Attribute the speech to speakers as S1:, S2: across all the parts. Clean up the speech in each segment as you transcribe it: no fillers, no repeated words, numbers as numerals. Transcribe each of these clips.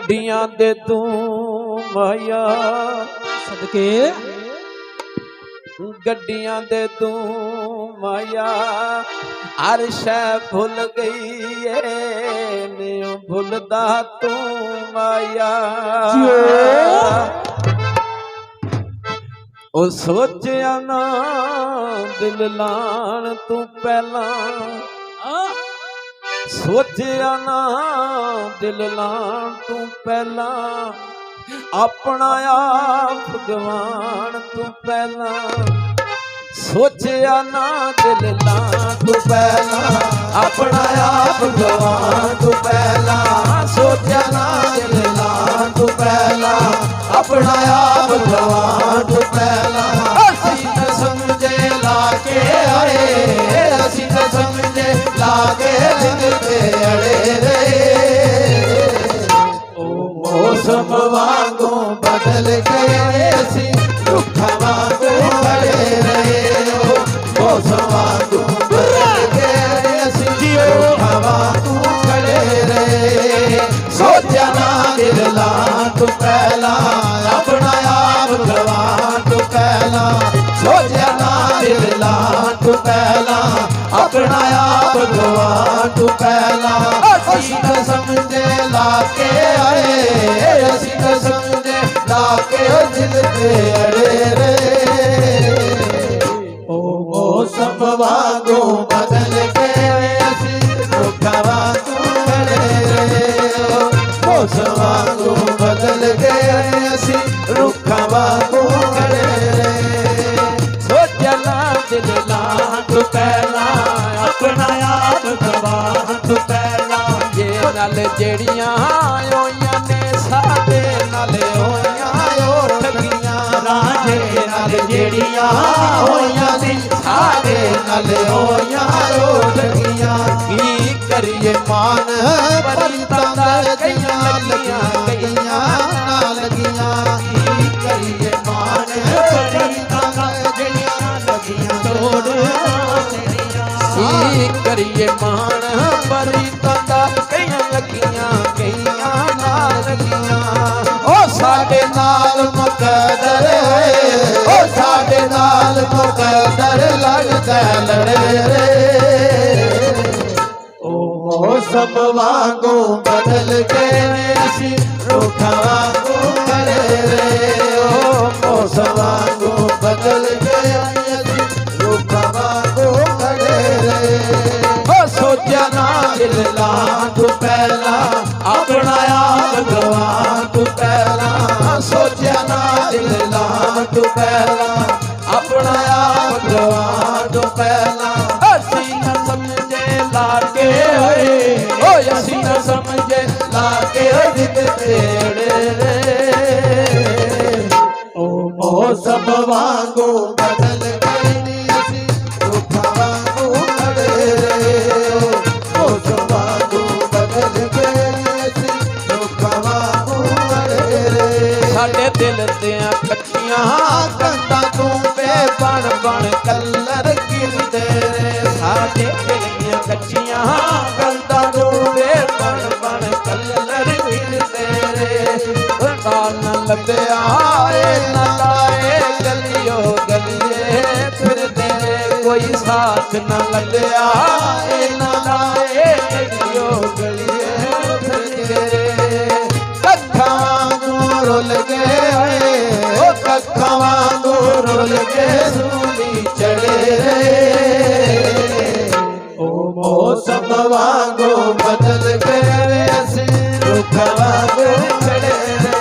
S1: गड्डियां दे तू माया
S2: सदके
S1: गड्डियां दे तू माया हर शै भुल गई है न्यू भुलदा तू माया ओ सोचिया ना दिल लान तू पहला सोचिया ना दिल लान तू पहला अपना आप भगवान तू पहला सोचिया ना दिल लान तू पहला अपना आप भगवान तू पहला सोचिया ना दिल लान तू पहला अपना आप भगवान तू पहला असी न समझे लाके आए असी न समझे लाके दिल ते अड़े रे मौसम वांगू बदल गए असी दुख वांगू खड़े रहे मौसम वांगू बदल गए असी दुख वांगू खड़े रहे सोचा ना दिल लान तू पहला अपना आप भगवान तू पहला सोचा ना दिल लान तू पहला अपना आप भगवान तू पहला असी न समझे लाके आए असी न समझे लाके दिल ते अड़े रे ओ मौसम वांगू बदल गए असी दुख वांगू खड़े रहे मौसम वांगू बदल गए असी रुख वांगू खड़े रहे सोचा ना दिल लान तू पहला अपना आप भगवान तू पहला ये नल जेड़ियां होइयां ने साडे नाल होइयां ओ ठगियां राजे नल जेड़ियां होइयां ने साडे नाल होइयां ओ ठगियां की करिए मान परितां दा कईयां लगियां कईयां ना लगियां की करिए मान परितां दा कईयां लगियां तोड़ करिए मान परितां दा कईयां लगियां कईयां ना लगियां ओ साडे नाल मुकद्दर ओ साडे नाल मुकद्दर लगदा लड़े रे ओ मौसम वांगू बदल गए असी रुख वांगू खड़े रे ओ मौसम वांगू बदल गए असी रुख वांगू खड़े रे सोचा ना दिल लान तू पहला अपना आप भगवान तू पहला सोचा ना दिल लान तू पहला अपना आप भगवान तू पहला असी न समझे लाके होए ओ असी न समझे लाके दिल तेड़े रे ओ मौसम वांगू बदल गए असी दुख वांगू खड़े रे साडे दिल दियां कच्चियां कंधां तू बेबन बन कलर गिरदे रे साडे दिल दियां कच्चियां कंधां तू बेबन बन कलर गिरदे रे नाल न लभया ना लाए गलियो गलिए फिरदे कोई साथ न लभया ना लाए गलियो गलिए फिरदे रुल गए ओ कखा वांगू रुल के सूली चढ़े रे ओ मौसम वांगू बदल गए असी रुख वांगू खड़े रे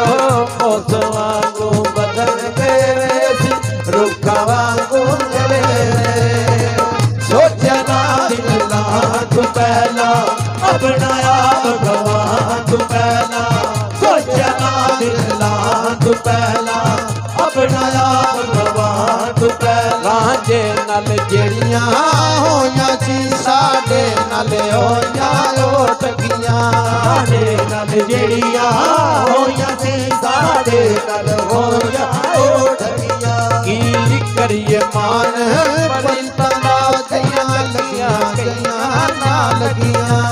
S1: ओ मौसम वांगू बदल गए असी रुख वांगू खड़े रे सोचा ना दिल लान तू पहला अपना आप भगवान तू पहला सोचा ना दिल लान तू पहला अपना आप भगवान तू पहला जे नल जेड़ियां होइयां सी साडे नाल होइयां ओ ठगियां साडे नाल जेड़ियां होइयां सी साडे नाल होइयां ओ ठगियां की करिए मान परितां दा कईयां लगियां कईयां ना लगियां